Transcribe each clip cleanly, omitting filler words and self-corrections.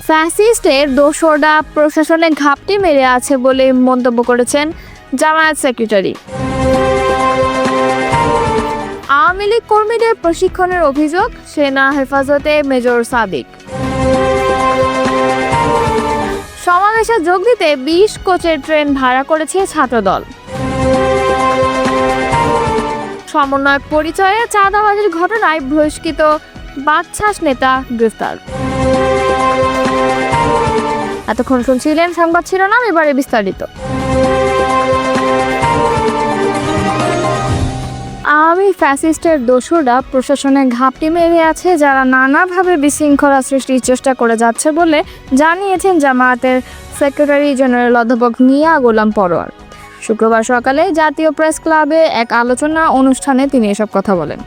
ফ্যাসিস্টের দোসররা প্রশাসনে ঘাপটি মেরে আছে বলে মন্তব্য করেছেন জামায়াত সেক্রেটারি। আওয়ামী লীগ কর্মীদের প্রশিক্ষণের অভিযোগ, সেনা হেফাজতে মেজর সাদিক। সমাবেশে যোগ দিতে 20 কোচের ট্রেন ভাড়া করেছে ছাত্রদল। সমন্বয়ক পরিচয়ে চাঁদাবাজির ঘটনায় বহিষ্কৃত বাকছাস নেতা গ্রেফতার। এতক্ষণ শুনছিলেন সংবাদ শিরোনাম, এবারে বিস্তারিত। আওয়ামী ফ্যাসিস্টের দোসররা প্রশাসনে ঘাপটি মেরে আছে, যারা নানাভাবে বিশৃঙ্খলা সৃষ্টির চেষ্টা করে যাচ্ছে বলে জানিয়েছেন জামায়াতের সেক্রেটারি জেনারেল অধ্যাপক মিয়া গোলাম পরোয়ার। শুক্রবার সকালে জাতীয় প্রেস ক্লাবে এক আলোচনা অনুষ্ঠানে তিনি এসব কথা বলেন।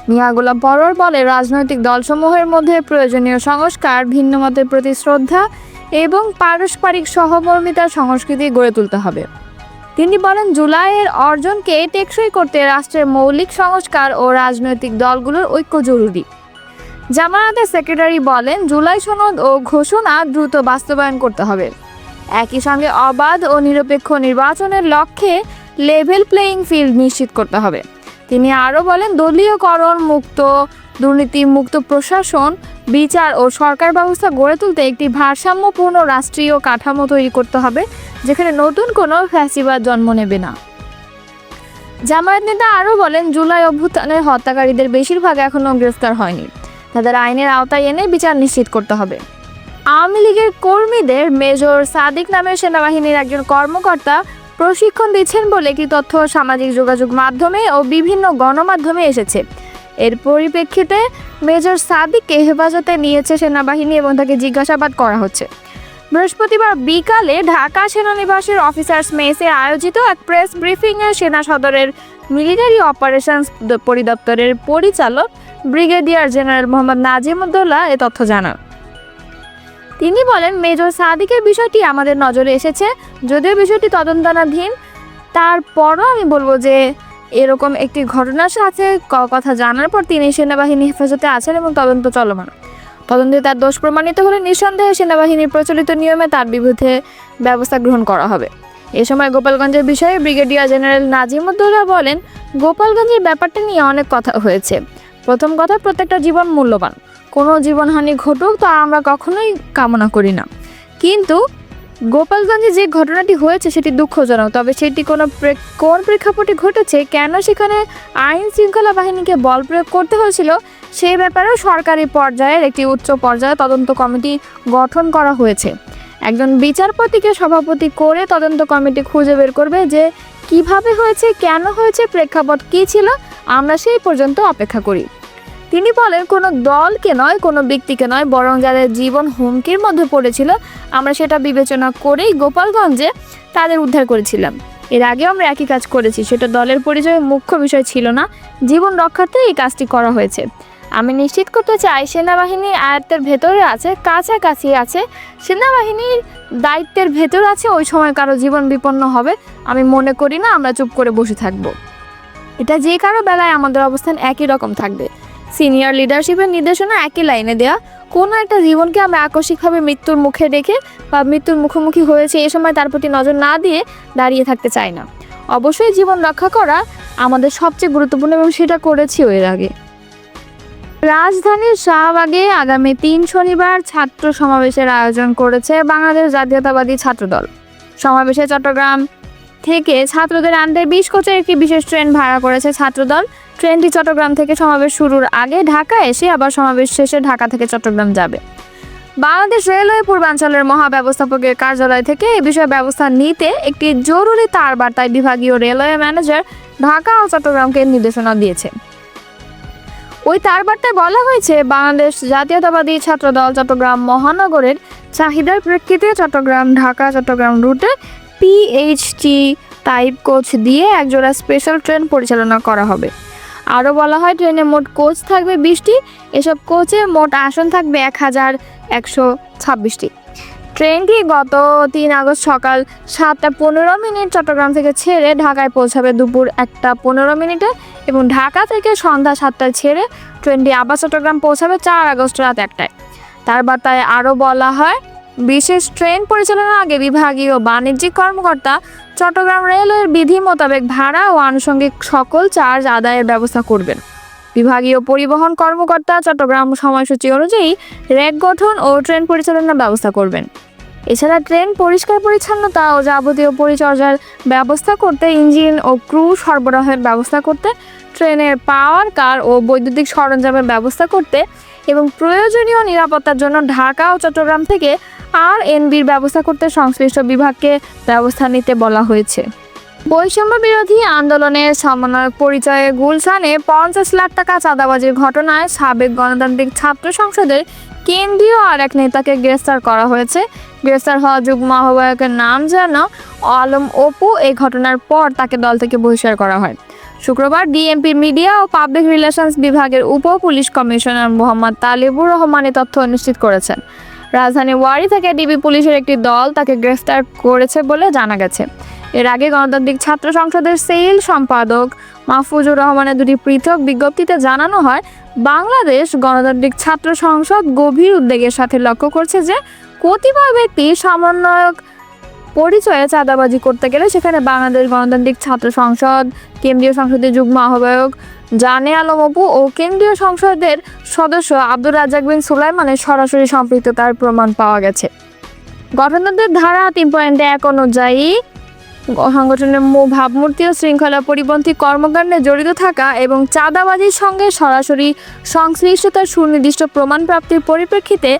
মিয়া গোলাম পরোয়ার বলে, রাজনৈতিক দলসমূহের মধ্যে প্রয়োজনীয় সংস্কার, ভিন্নমতের প্রতি শ্রদ্ধা এবং পারস্পরিক সহমর্মিতার সংস্কৃতি গড়ে তুলতে হবে। তিনি বলেন, জুলাইয়ের অর্জনকে টেকসই করতে রাষ্ট্রের মৌলিক সংস্কার ও রাজনৈতিক দলগুলোর ঐক্য জরুরি। জামায়াতের সেক্রেটারি বলেন, জুলাই সনদ ও ঘোষণা দ্রুত বাস্তবায়ন করতে হবে। একই সঙ্গে অবাধ ও নিরপেক্ষ নির্বাচনের লক্ষ্যে লেভেল প্লেয়িং ফিল্ড নিশ্চিত করতে হবে। তিনি আরও বলেন, দলীয়করণ মুক্ত, দুর্নীতি মুক্ত প্রশাসন, বিচার ও সরকার ব্যবস্থা গড়ে তুলতে একটি ভারসাম্যপূর্ণ রাষ্ট্রীয় কাঠামো তৈরি করতে হবে, যেখানে নতুন কোনো ফ্যাসিবাদ জন্ম নেবে না। জামায়াত নেতা আরও বলেন, জুলাই অভ্যুত্থানের হত্যাকারীদের বেশিরভাগ এখনও গ্রেফতার হয়নি, তাদের আইনের আওতায় এনে বিচার নিশ্চিত করতে হবে। আওয়ামী লীগের কর্মীদের মেজর সাদিক নামের সেনাবাহিনীর একজন কর্মকর্তা প্রশিক্ষণ দিচ্ছেন বলে একটি তথ্য সামাজিক যোগাযোগ মাধ্যমে ও বিভিন্ন গণমাধ্যমে এসেছে। এর পরিপ্রেক্ষিতে মেজর সাদিককে হেফাজতে নিয়েছে সেনাবাহিনী এবং তাকে জিজ্ঞাসাবাদ করা হচ্ছে। বৃহস্পতিবার বিকালে ঢাকা সেনানিবাসের অফিসার্স মেসে আয়োজিত এক প্রেস ব্রিফিংয়ে সেনা সদরের মিলিটারি অপারেশনস পরিদপ্তরের পরিচালক ব্রিগেডিয়ার জেনারেল মোহাম্মদ নাজিমুদ্দৌলা এ তথ্য জানান। তিনি বলেন, মেজর সাদিকের বিষয়টি আমাদের নজরে এসেছে, যদিও বিষয়টি তদন্তাধীন। তারপরও আমি বলবো যে এরকম একটি ঘটনার সাথে কথা জানার পর তিনি সেনাবাহিনী হেফাজতে আছেন এবং তদন্ত চলমান। তদন্তে তার দোষ প্রমাণিত হলে নিঃসন্দেহে সেনাবাহিনীর প্রচলিত নিয়মে তার বিরুদ্ধে ব্যবস্থা গ্রহণ করা হবে। এ সময় গোপালগঞ্জের বিষয়ে ব্রিগেডিয়ার জেনারেল নাজিমুদ্দৌলা বলেন, গোপালগঞ্জের ব্যাপারটা নিয়ে অনেক কথা হয়েছে। প্রথম কথা, প্রত্যেকটা জীবন মূল্যবান, কোনো জীবনহানি ঘটুক তা আমরা কখনোই কামনা করি না। কিন্তু গোপালগঞ্জে যে ঘটনাটি হয়েছে সেটি দুঃখজনক, তবে সেটি কোন প্রেক্ষাপটে ঘটেছে, কেন সেখানে আইন শৃঙ্খলা বাহিনীকে বল প্রয়োগ করতে হয়েছিল, সেই ব্যাপারেও সরকারি পর্যায়ের একটি উচ্চ পর্যায়ে তদন্ত কমিটি গঠন করা হয়েছে। একজন বিচারপতিকে সভাপতি করে তদন্ত কমিটি খুঁজে বের করবে যে কিভাবে হয়েছে, কেন হয়েছে, প্রেক্ষাপট কী ছিল। আমরা সেই পর্যন্ত অপেক্ষা করি। তিনি বলেন, কোনো দলকে নয়, কোনো ব্যক্তিকে নয়, বরং যাদের জীবন হুমকির মধ্যে পড়েছিল আমরা সেটা বিবেচনা করেই গোপালগঞ্জে তাদের উদ্ধার করেছিলাম। এর আগেও আমরা একই কাজ করেছি, সেটা দলের পরিচয় মুখ্য বিষয় ছিল না, জীবন রক্ষার্থে এই কাজটি করা হয়েছে। আমি নিশ্চিত করতে চাই, সেনাবাহিনী আয়ত্তের ভেতরে আছে, কাছাকাছি আছে, সেনাবাহিনীর দায়িত্বের ভেতর আছে, ওই সময় কারো জীবন বিপন্ন হবে আমি মনে করি না আমরা চুপ করে বসে থাকব। এটা যে কারো বেলায় আমাদের অবস্থান একই রকম থাকবে। সিনিয়র লিডারশিপের নির্দেশনা একই লাইনে দেয়া। কোনো একটা জীবনকে আমরা আকস্মিকভাবে মৃত্যুর মুখে রেখে বা মৃত্যুর মুখোমুখি হয়েছে এ সময় তার প্রতি নজর না দিয়ে দাঁড়িয়ে থাকতে চাই না। অবশ্যই জীবন রক্ষা করা আমাদের সবচেয়ে গুরুত্বপূর্ণ এবং সেটা করেছি এর আগে। রাজধানীর শাহবাগে আগামী 3 শনিবার ছাত্র সমাবেশের আয়োজন করেছে বাংলাদেশ জাতীয়তাবাদী ছাত্রদল। সমাবেশে চট্টগ্রাম থেকে ছাত্রদের আনতে 20 কোচের একটি বিশেষ ট্রেন ভাড়া করেছে ছাত্রদল। ট্রেনটি চট্টগ্রাম থেকে সমাবেশ শুরুর আগে ঢাকা এসে আবার সমাবেশ শেষে ঢাকা থেকে চট্টগ্রাম যাবে। বাংলাদেশ রেলওয়ে পূর্বাঞ্চলের মহাব্যবস্থাপকের কার্যালয় থেকে এ বিষয়ে ব্যবস্থা নিতে একটি জরুরি তারবার্তায় বিভাগীয় রেলওয়ে ম্যানেজার ঢাকা ও চট্টগ্রামকে নির্দেশনা দিয়েছে। ওই তারবার্তায় বলা হয়েছে, বাংলাদেশ জাতীয়তাবাদী ছাত্রদল চট্টগ্রাম মহানগরের চাহিদার প্রেক্ষিতে চট্টগ্রাম ঢাকা চট্টগ্রাম রুটে পিএইচটি টাইপ কোচ দিয়ে একজোড়া স্পেশাল ট্রেন পরিচালনা করা হবে। আরও বলা হয়, ট্রেনে মোট কোচ থাকবে 20টি। এসব কোচে মোট আসন থাকবে 1026টি। ট্রেনটি গত 3 আগস্ট সকাল 7:15 চট্টগ্রাম থেকে ছেড়ে ঢাকায় পৌঁছাবে দুপুর 1:15 এবং ঢাকা থেকে সন্ধ্যা 7টায় ছেড়ে ট্রেনটি আবার চট্টগ্রাম পৌঁছাবে 4 আগস্ট রাত 1টায়। তার বার্তায় আরও বলা হয়, বিশেষ ট্রেন পরিচালনার আগে বিভাগীয় বাণিজ্যিক কর্মকর্তা চট্টগ্রাম রেলওয়ের বিধি মোতাবেক ভাড়া ও আনুষঙ্গিক সকল চার্জ আদায়ের ব্যবস্থা করবেন। বিভাগীয় পরিবহন কর্মকর্তা চট্টগ্রাম সময়সূচি অনুযায়ী রেক গঠন ও ট্রেন পরিচালনার ব্যবস্থা করবেন। এছাড়া ট্রেন পরিষ্কার পরিচ্ছন্নতা ও যাবতীয় পরিচর্যার ব্যবস্থা করতে, ইঞ্জিন ও ক্রু সরবরাহের ব্যবস্থা করতে, ট্রেনের পাওয়ার কার ও বৈদ্যুতিক সরঞ্জামের ব্যবস্থা করতে এবং প্রয়োজনীয় নিরাপত্তার জন্য ঢাকা ও চট্টগ্রাম থেকে RNB'র ব্যবস্থা করতে সংশ্লিষ্ট বিভাগকে ব্যবস্থা নিতে বলা হয়েছে। বৈষম্য বিরোধী আন্দোলনের সমন্বয়ক পরিচয়ে গুলশানে 50 লাখ টাকা চাঁদাবাজির ঘটনায় সাবেক গণতান্ত্রিক ছাত্র সংসদের কেন্দ্রীয় আরেক নেতাকে গ্রেফতার করা হয়েছে। গ্রেফতার হওয়া যুগ্ম আহ্বায়কের নাম যেন আলম অপু। এই ঘটনার পর তাকে দল থেকে বহিষ্কার করা হয়। শুক্রবার ডিএমপির মিডিয়া ও পাবলিক রিলেশনস বিভাগের উপ পুলিশ কমিশনার মোহাম্মদ তালিবুর রহমান এই তথ্য নিশ্চিত করেছেন। রাজধানী ওয়ারি থেকে ডিবি পুলিশের একটি দল তাকে গ্রেফতার করেছে বলে জানা গেছে। এর আগে গণতান্ত্রিক ছাত্র সংসদের সেল সম্পাদক মাহফুজুর রহমানের দুটি পৃথক বিজ্ঞপ্তিতে জানানো হয়, বাংলাদেশ গণতান্ত্রিক ছাত্র সংসদ গভীর উদ্বেগের সাথে লক্ষ্য করছে যে কতিপয় ব্যক্তি সমন্বয়ক পরিচয়ে চাঁদাবাজি করতে গেলে সেখানে বাংলাদেশ গণতান্ত্রিক ছাত্র সংসদ, কেন্দ্রীয় সংসদের যুগ্ম আহ্বায়ক জানে আলম অপু ও কেন্দ্রীয় সংসদের সদস্য আব্দুর রাজ্জাক বিন সুলাইমানের সরাসরি সম্পৃক্ততার প্রমাণ পাওয়া গেছে। গঠনতন্ত্রের ধারা 3.1 অনুযায়ী সংগঠনের ভাবমূর্তি ও শৃঙ্খলা পরিপন্থী কর্মকাণ্ডে জড়িত থাকা এবং চাঁদাবাজির সঙ্গে সরাসরি সংশ্লিষ্টতার সুনির্দিষ্ট প্রমাণ প্রাপ্তির পরিপ্রেক্ষিতে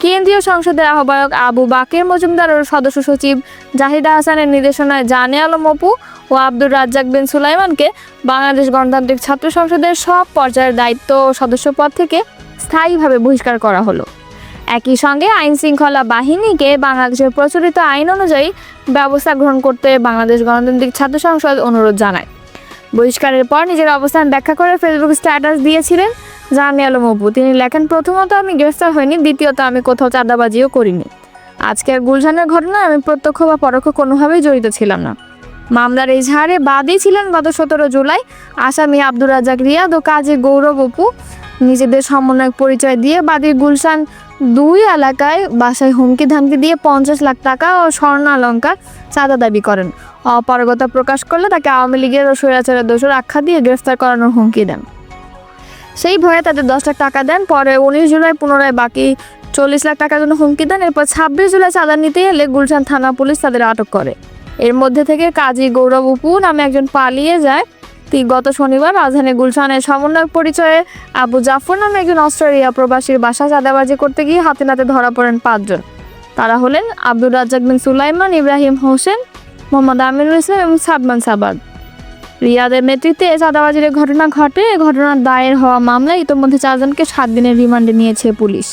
কেন্দ্রীয় সংসদের আহ্বায়ক আবু বাকের মজুমদার ও সদস্য সচিব জাহিদা হাসানের নির্দেশনায় জানে আলম অপু ও আব্দুর রাজ্জাক বিন সুলাইমানকে বাংলাদেশ গণতান্ত্রিক ছাত্র সংসদের সব পর্যায়ের দায়িত্ব ও সদস্যপদ থেকে স্থায়ীভাবে বহিষ্কার করা হলো। একই সঙ্গে আইন শৃঙ্খলা বাহিনীকে বাংলাদেশের প্রচলিত আইন অনুযায়ী ব্যবস্থা গ্রহণ করতে বাংলাদেশ গণতান্ত্রিক ছাত্র সংসদ অনুরোধ জানায়। বহিষ্কারের পর নিজের অবস্থান ব্যাখ্যা করে ফেসবুক স্ট্যাটাস দিয়েছিলেন জানে আলম অপু। তিনি লেখেন, প্রথমত আমি গ্রেফতার হইনি, দ্বিতীয়ত আমি কোথাও চাঁদাবাজিও করিনি। আজকের গুলশানের ঘটনায় আমি প্রত্যক্ষ বা পরোক্ষ কোনোভাবেই জড়িত ছিলাম না। মামলার এজাহারে বাদী ছিলেন গত 17 জুলাই আসামি আব্দুর রাজ্জাক রিয়াদ ও কাজী গৌরব অপু। নিজেদের সমন্বয়ক পরিচয় দিয়ে বাদী গুলশান 2 এলাকায় বাসায় হুমকি ধামকি দিয়ে 50 লাখ টাকা ও স্বর্ণালংকার চাঁদা দাবি করেন। অপারগতা প্রকাশ করলে তাকে আওয়ামী লীগের ও স্বৈরাচারের দোষর আখ্যা দিয়ে গ্রেফতার করানোর হুমকি দেন। সেই ভয়ে তাদের 10 লাখ টাকা দেন। পরে 19 জুলাই পুনরায় বাকি 40 লাখ টাকার জন্য হুমকি দেন। এরপর 26 জুলাই চাঁদা নিতে এলে গুলশান থানা পুলিশ তাদের আটক করে। এর মধ্যে থেকে কাজী গৌরব অপু নামে একজন পালিয়ে যায়। গত শনিবার রাজধানী গুলশানের সমন্বয়ক পরিচয়ে আবু জাফর নামে একজন অস্ট্রেলিয়া প্রবাসীর বাসা চাঁদাবাজি করতে গিয়ে হাতে নাতে ধরা পড়েন 5 জন। তারা হলেন আব্দুর রাজ্জাক বিন সুলাইমান, ইব্রাহিম হোসেন, মোহাম্মদ আমিনুল ইসলাম এবং সাদমান সাবাদ। রিয়াদের নেতৃত্বে চাঁদাবাজির ঘটনা ঘটে। ঘটনার দায়ের হওয়া মামলায় ইতোমধ্যে 4 জনকে 7 দিনের রিমান্ডে নিয়েছে পুলিশ।